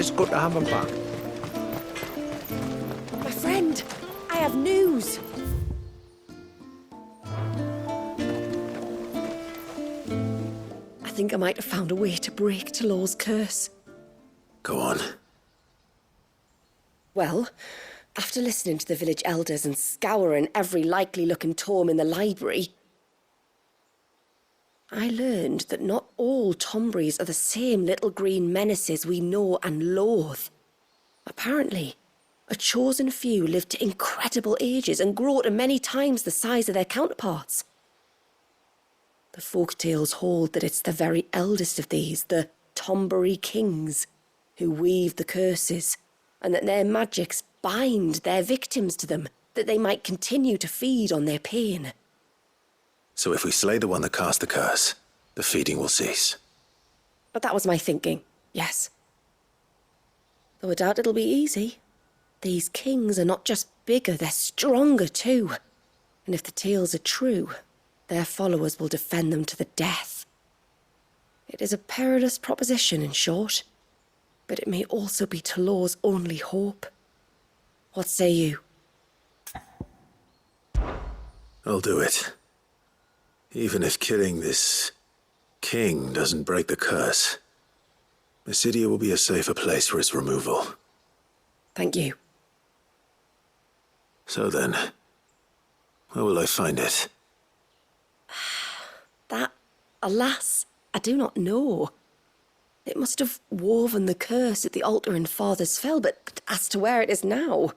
It's good to have him back. My friend, I have news. I think I might have found a way to break Talor's curse. Go on. Well, after listening to the village elders and scouring every likely-looking tome in the library, I learned that not all Tomberries are the same little green menaces we know and loathe. Apparently, a chosen few live to incredible ages and grow to many times the size of their counterparts. The folktales hold that it's the very eldest of these, the Tomberry kings, who weave the curses, and that their magics bind their victims to them, that they might continue to feed on their pain. So if we slay the one that cast the curse, the feeding will cease. But that was my thinking, yes. Though I doubt it'll be easy. These kings are not just bigger, they're stronger too. And if the tales are true, their followers will defend them to the death. It is a perilous proposition, in short, but it may also be Talor's only hope. What say you? I'll do it. Even if killing this king doesn't break the curse, Mysidia will be a safer place for its removal. Thank you. So then, where will I find it? That, alas, I do not know. It must have woven the curse at the altar in Father's Fell, but as to where it is now...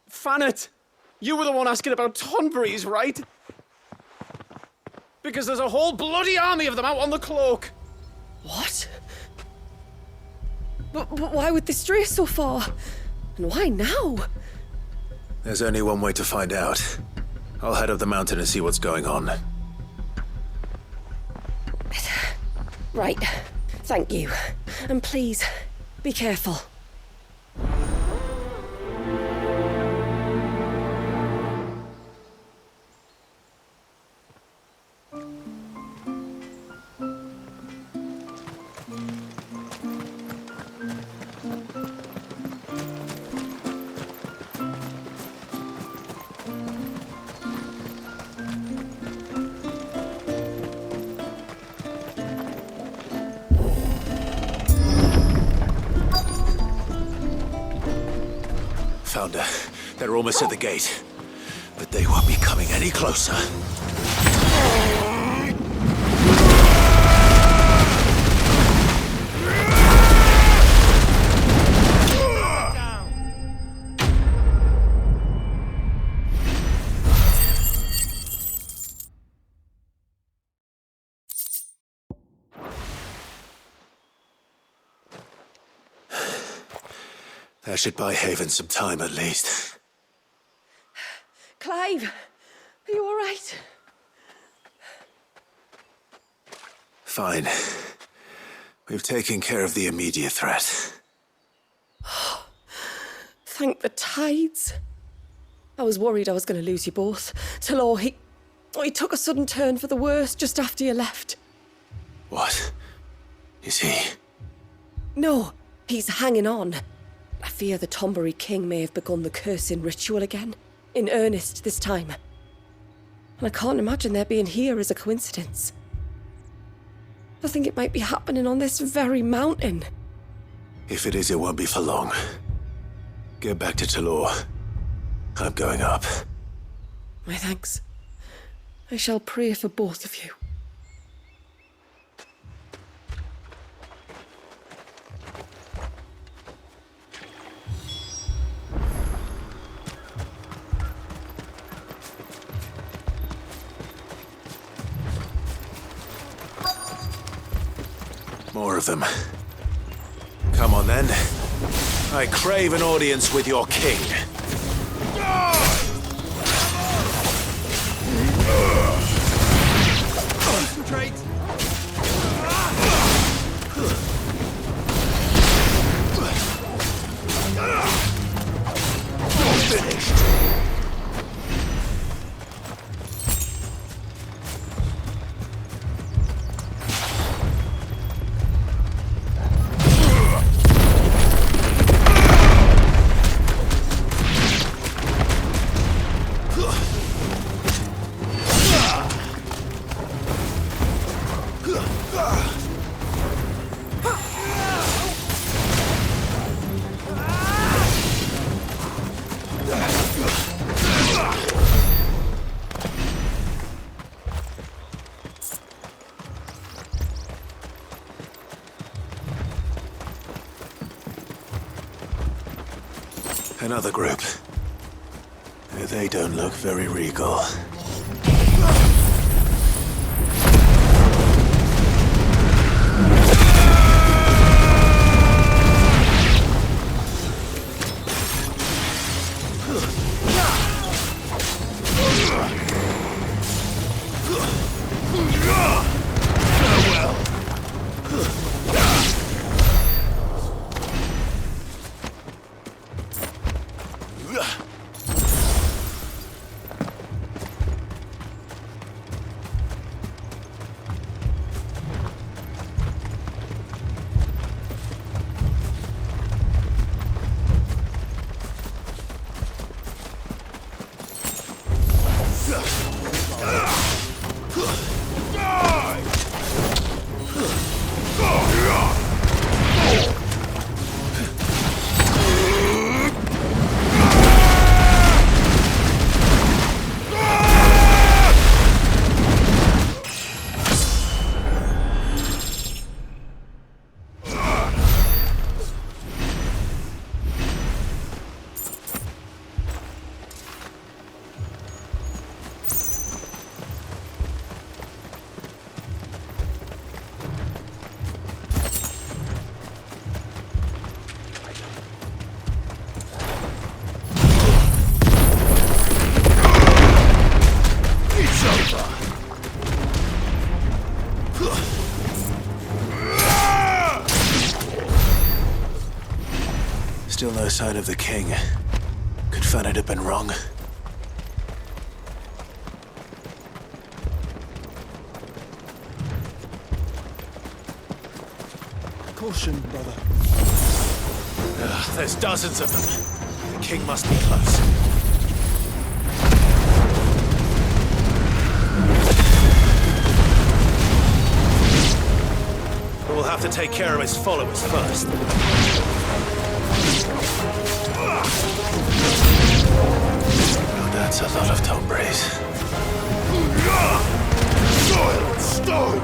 Fannet! You were the one asking about Tonberries, right? Because there's a whole bloody army of them out on the cloak. What? But why would they stray so far? And why now? There's only one way to find out. I'll head up the mountain and see what's going on. Right. Thank you. And please, be careful. Found her. They're almost at the gate. But they won't be coming any closer. That should buy Haven some time at least. Clive, are you all right? Fine. We've taken care of the immediate threat. Thank the tides. I was worried I was going to lose you both. Talor, he took a sudden turn for the worse just after you left. What? Is he? No, he's hanging on. I fear the Tomberry king may have begun the cursing ritual again. In earnest this time. And I can't imagine their being here as a coincidence. I think it might be happening on this very mountain. If it is, it won't be for long. Get back to Talor. I'm going up. My thanks. I shall pray for both of you. More of them. Come on then. I crave an audience with your king. Concentrate. You're finished. another group. They don't look very regal. Still no sign of the king. Could Fanit have been wrong? Caution, brother. There's dozens of them. The king must be close. We'll have to take care of his followers first. Oh, that's a lot of Tombres. Soil and stone!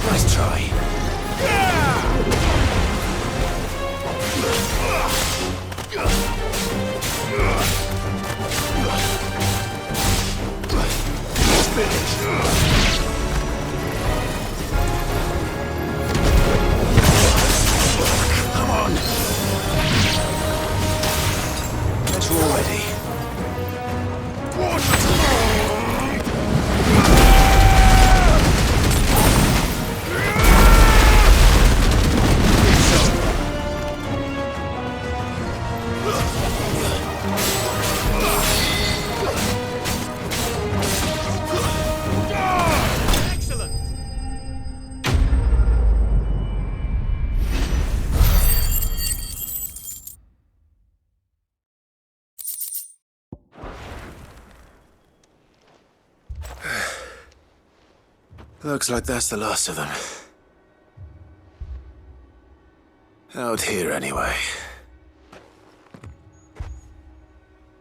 Nice try. Come on. Get you all ready. Looks like that's the last of them. Out here, anyway.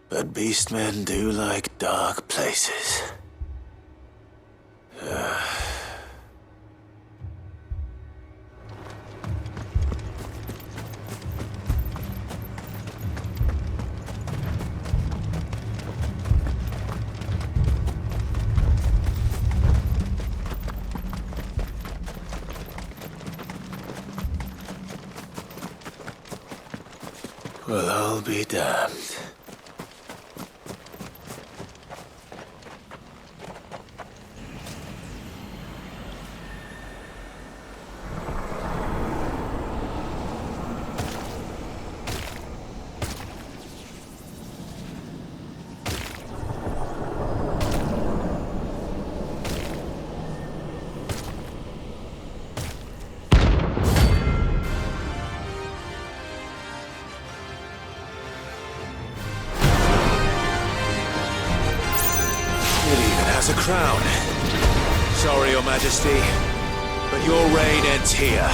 But beastmen do like dark places. Well, I'll be damned. A crown. Sorry, Your Majesty, but your reign ends here.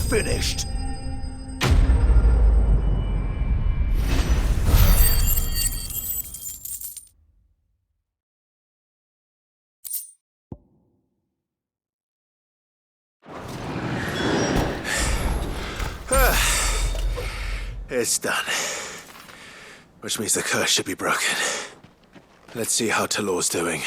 finished. It's done. Which means the curse should be broken. Let's see how Talor's doing.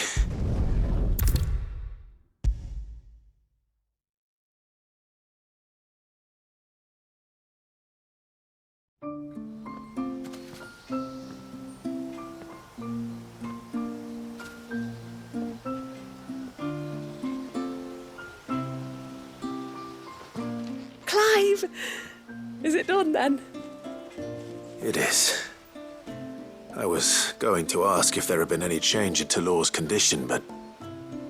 Clive! Is it done then? It is. I was going to ask if there had been any change in Talor's condition, but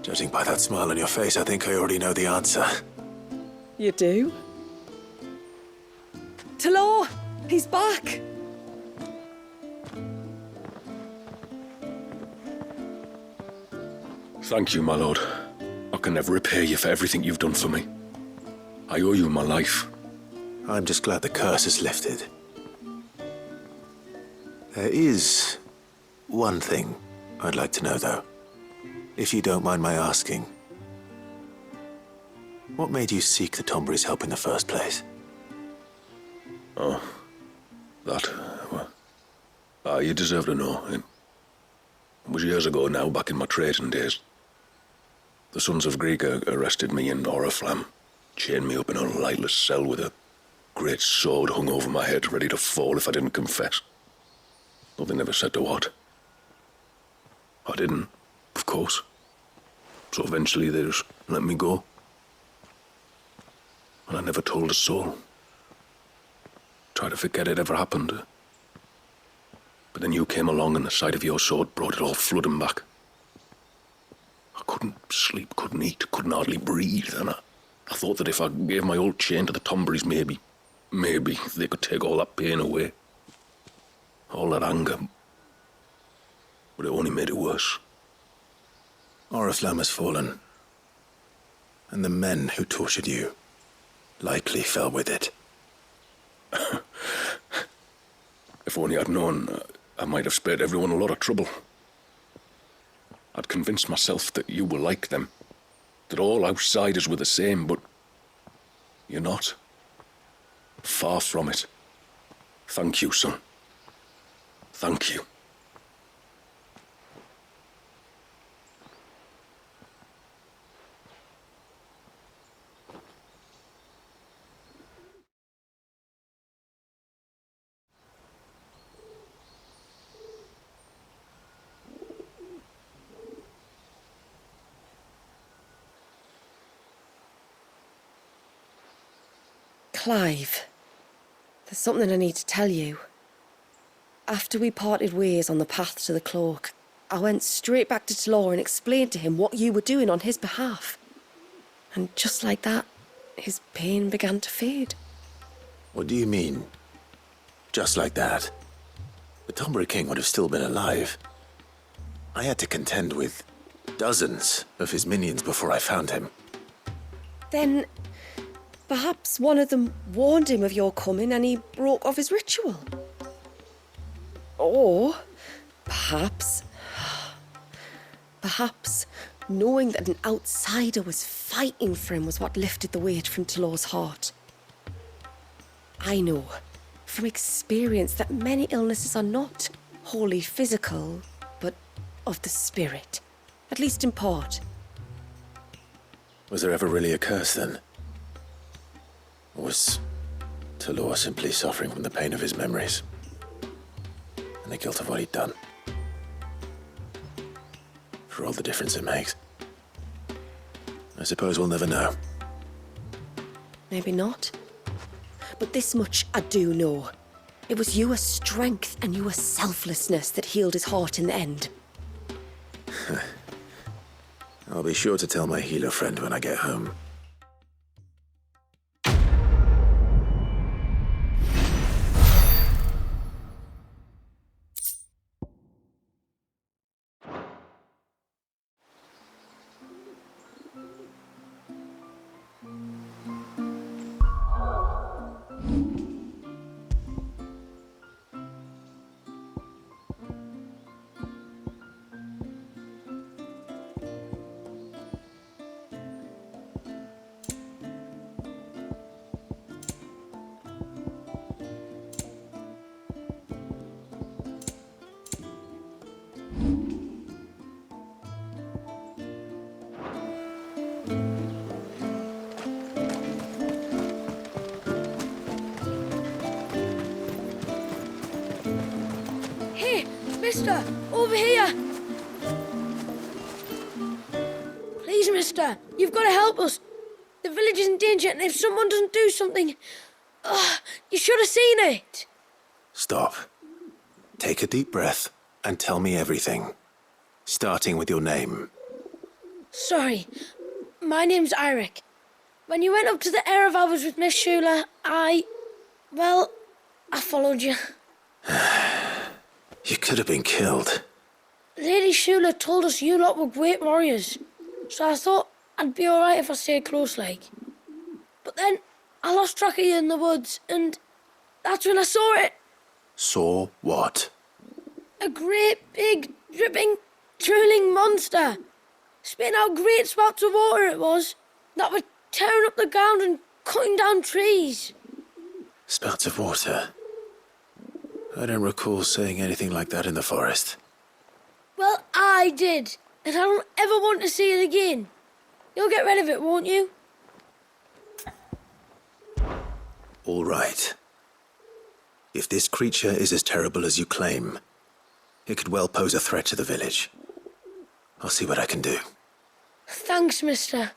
judging by that smile on your face, I think I already know the answer. You do? Talor! He's back! Thank you, my lord. I can never repay you for everything you've done for me. I owe you my life. I'm just glad the curse is lifted. There is one thing I'd like to know, though. If you don't mind my asking. What made you seek the Tombury's help in the first place? Oh, that, well, you deserve to know. It was years ago now, back in my trading days. The Sons of Greek arrested me in Oriflamme, chained me up in a lightless cell with a great sword hung over my head, ready to fall if I didn't confess. Though they never said to what. I didn't, of course. So eventually they just let me go. And I never told a soul. Tried to forget it ever happened. But then you came along and the sight of your sword brought it all flooding back. I couldn't sleep, couldn't eat, couldn't hardly breathe, and I thought that if I gave my old chain to the Tomburys, maybe they could take all that pain away. All that anger. But it only made it worse. Oriflamme has fallen. And the men who tortured you likely fell with it. If only I'd known, I might have spared everyone a lot of trouble. I'd convinced myself that you were like them, that all outsiders were the same, but you're not. Far from it. Thank you, son. Thank you. Clive, there's something I need to tell you. After we parted ways on the path to the cloak, I went straight back to Talor and explained to him what you were doing on his behalf. And just like that, his pain began to fade. What do you mean? Just like that? The Tombury King would have still been alive. I had to contend with dozens of his minions before I found him. Then perhaps one of them warned him of your coming and he broke off his ritual. Or perhaps knowing that an outsider was fighting for him was what lifted the weight from Talor's heart. I know from experience that many illnesses are not wholly physical, but of the spirit, at least in part. Was there ever really a curse then? Or was Talor simply suffering from the pain of his memories? And the guilt of what he'd done? For all the difference it makes. I suppose we'll never know. Maybe not. But this much I do know. It was your strength and your selflessness that healed his heart in the end. I'll be sure to tell my healer friend when I get home. Mister, over here! Please, mister, you've got to help us. The village is in danger, and if someone doesn't do something... you should have seen it. Stop. Take a deep breath and tell me everything. Starting with your name. Sorry, my name's Eirik. When you went up to the Ereval was with Miss Shula, I followed you. You could have been killed. Lady Shula told us you lot were great warriors, so I thought I'd be alright if I stayed close, like. But then I lost track of you in the woods, and that's when I saw it. Saw what? A great, big, dripping, drooling monster. Spitting out great spouts of water it was, that were tearing up the ground and cutting down trees. Spouts of water. I don't recall seeing anything like that in the forest. Well, I did, and I don't ever want to see it again. You'll get rid of it, won't you? All right. If this creature is as terrible as you claim, it could well pose a threat to the village. I'll see what I can do. Thanks, mister.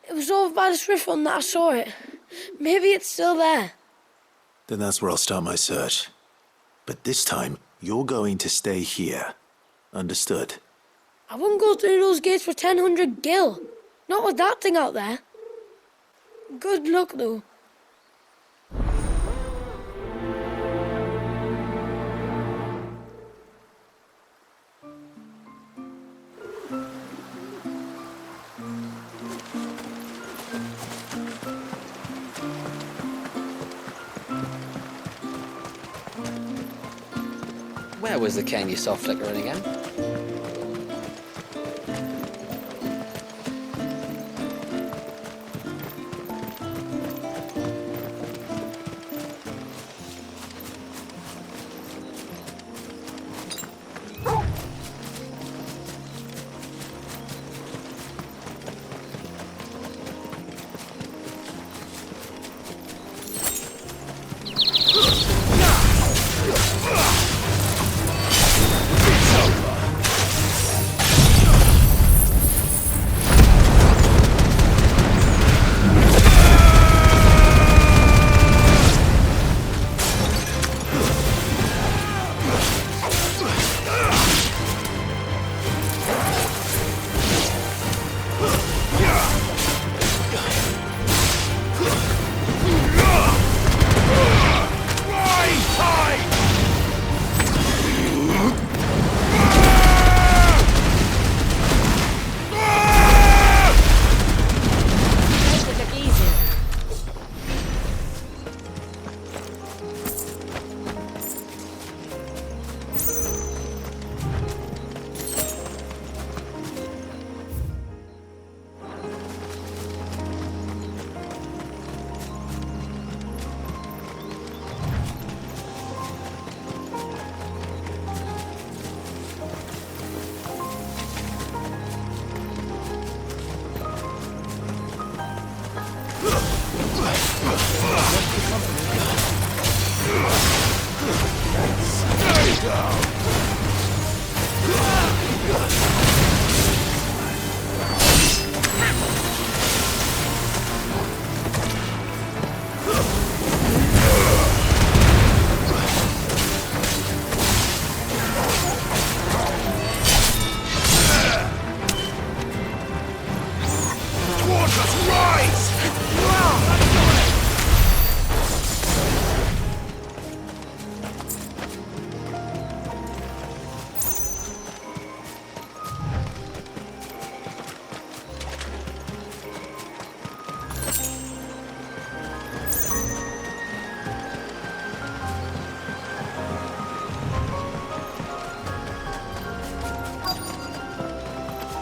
It was over by the Swift one that I saw it. Maybe it's still there. Then that's where I'll start my search. But this time, you're going to stay here. Understood? I wouldn't go through those gates for 1,000 gil. Not with that thing out there. Good luck, though. Where was the cane you saw flickering again?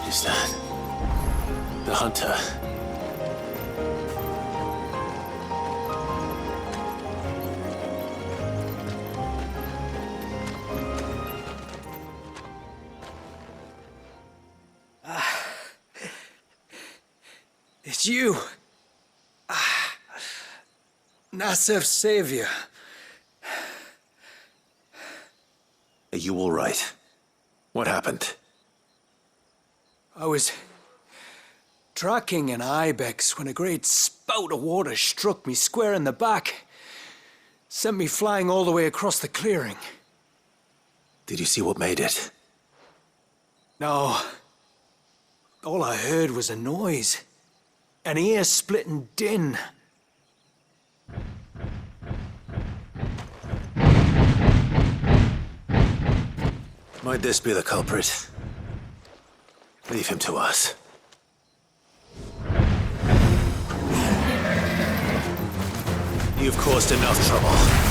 Is that the hunter? It's you. Nasser's savior. Are you all right? What happened? I was tracking an ibex when a great spout of water struck me square in the back. Sent me flying all the way across the clearing. Did you see what made it? No. All I heard was a noise. An ear-splitting din. Might this be the culprit? Leave him to us. You've caused enough trouble.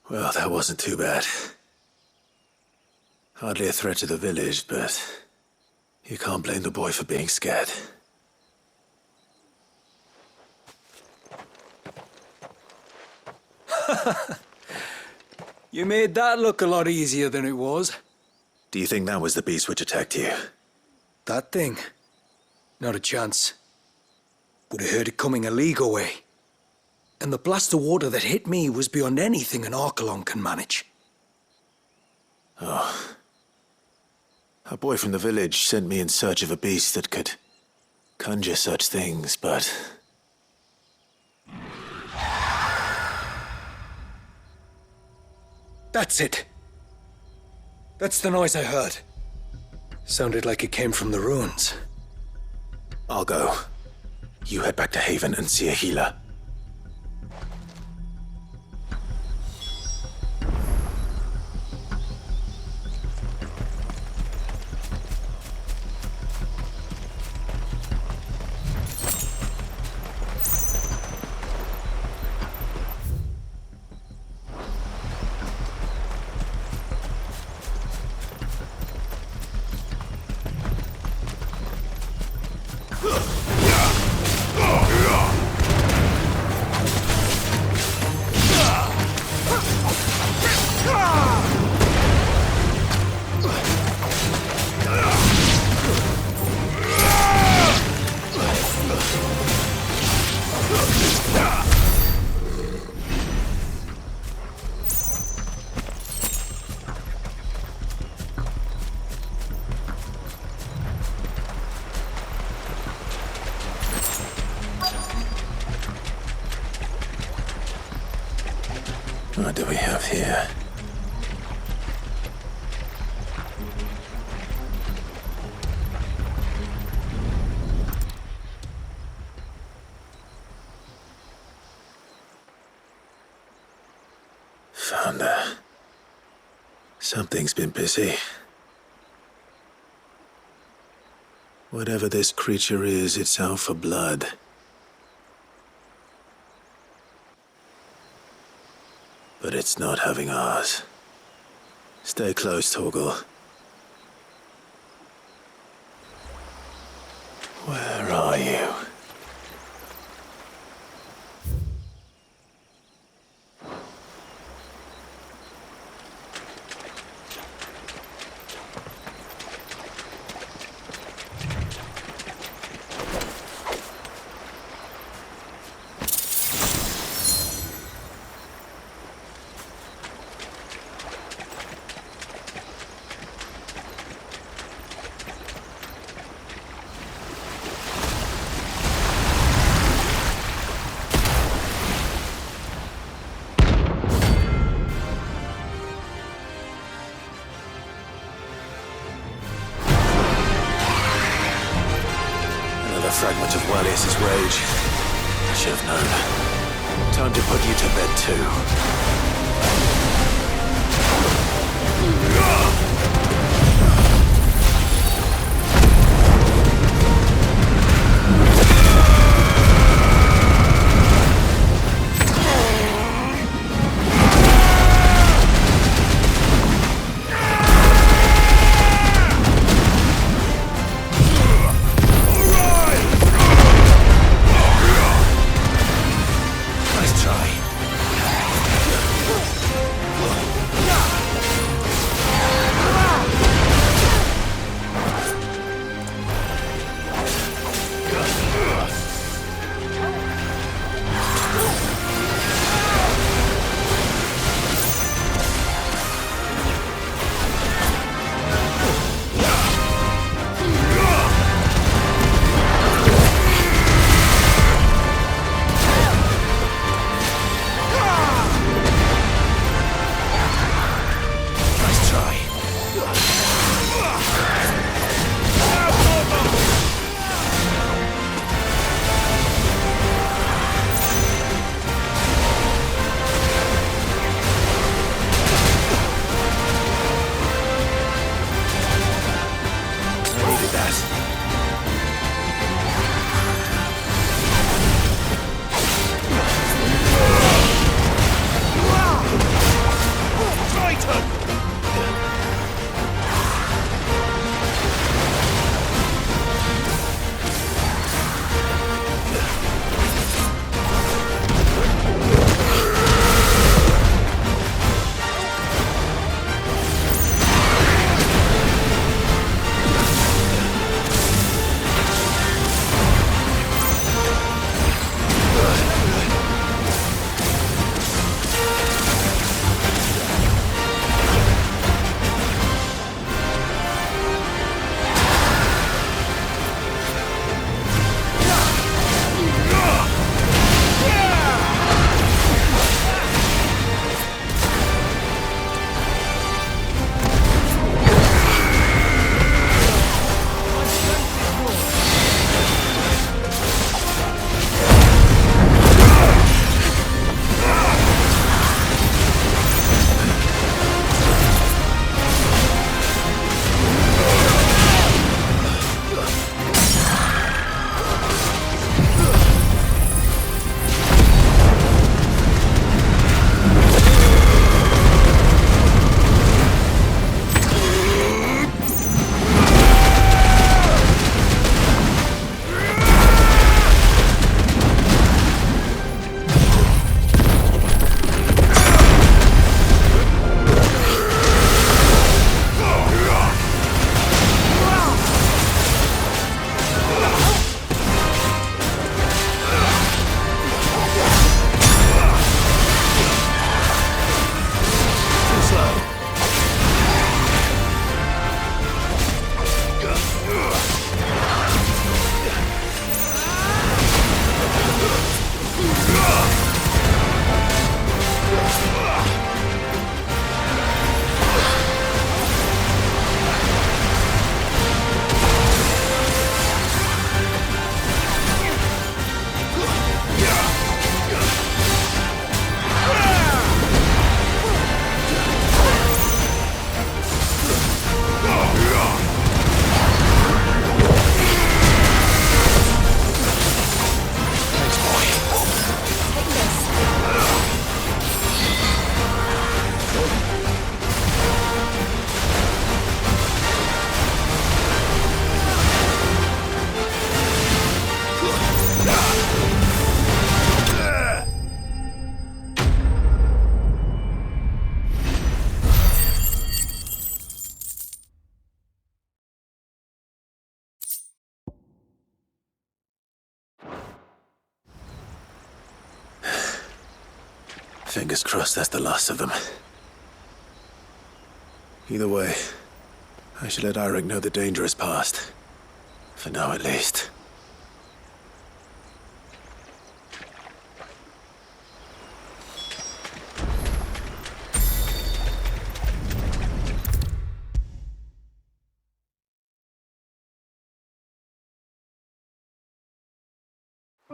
Well, that wasn't too bad. Hardly a threat to the village, but you can't blame the boy for being scared. You made that look a lot easier than it was. Do you think that was the beast which attacked you? That thing? Not a chance. Would have heard it coming a league away. And the blast of water that hit me was beyond anything an Archelon can manage. Oh. A boy from the village sent me in search of a beast that could conjure such things, but... That's it. That's the noise I heard. Sounded like it came from the ruins. I'll go. You head back to Haven and see a healer. What do we have here? Found her. Something's been busy. Whatever this creature is, it's out for blood. But it's not having ours. Stay close, Torgal. Where are you? another fragment of Walius's rage. I should have known. Time to put you to bed too. Nice try. Nice try. I needed that. Fingers crossed that's the last of them. Either way, I should let Eirik know the danger is past. For now, at least.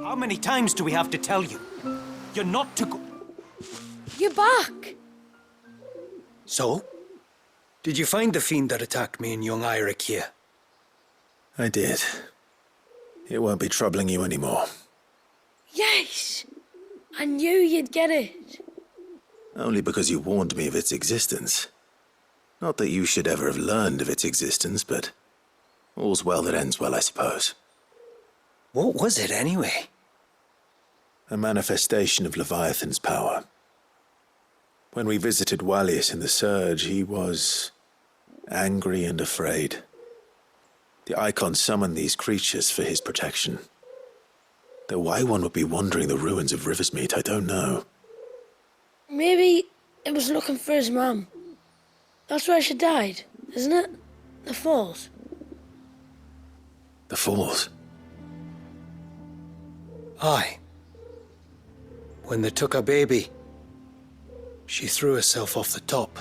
How many times do we have to tell you? You're not to go... You're back! So? Did you find the fiend that attacked me and young Eirik here? I did. It won't be troubling you anymore. Yes! I knew you'd get it. Only because you warned me of its existence. Not that you should ever have learned of its existence, but all's well that ends well, I suppose. What was it, anyway? A manifestation of Leviathan's power. When we visited Wallius in the Surge, he was angry and afraid. The Icon summoned these creatures for his protection. Though why one would be wandering the ruins of Riversmeet, I don't know. Maybe it was looking for his mum. That's where she died, isn't it? The Falls. The Falls? Aye. When they took her baby, she threw herself off the top.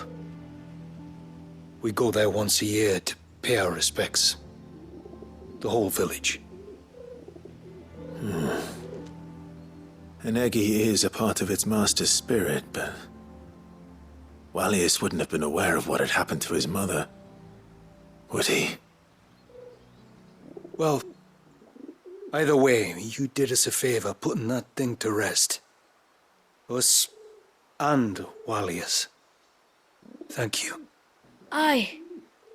We go there once a year to pay our respects. The whole village. An Eggy is a part of its master's spirit, but Wallius wouldn't have been aware of what had happened to his mother, would he? Well, either way, you did us a favor putting that thing to rest. Us and Wallius. Thank you. Aye.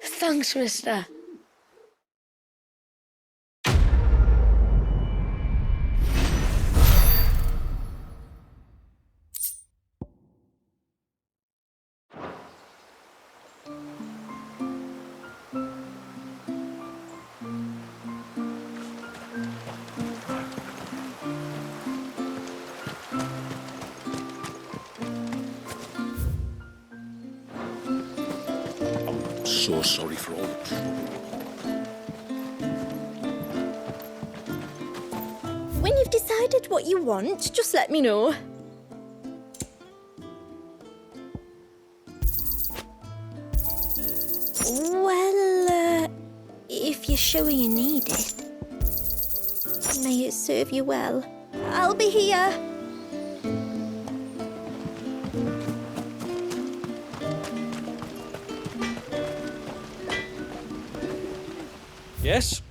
Thanks, mister. So sorry for all the trouble. When you've decided what you want, just let me know. Well, if you're sure you need it. May it serve you well. I'll be here. Yes?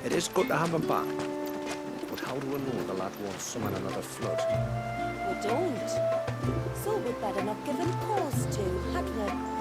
It is good to have him back. But how do we know the lad won't summon another flood? We don't. So we'd better not give him cause to, had we?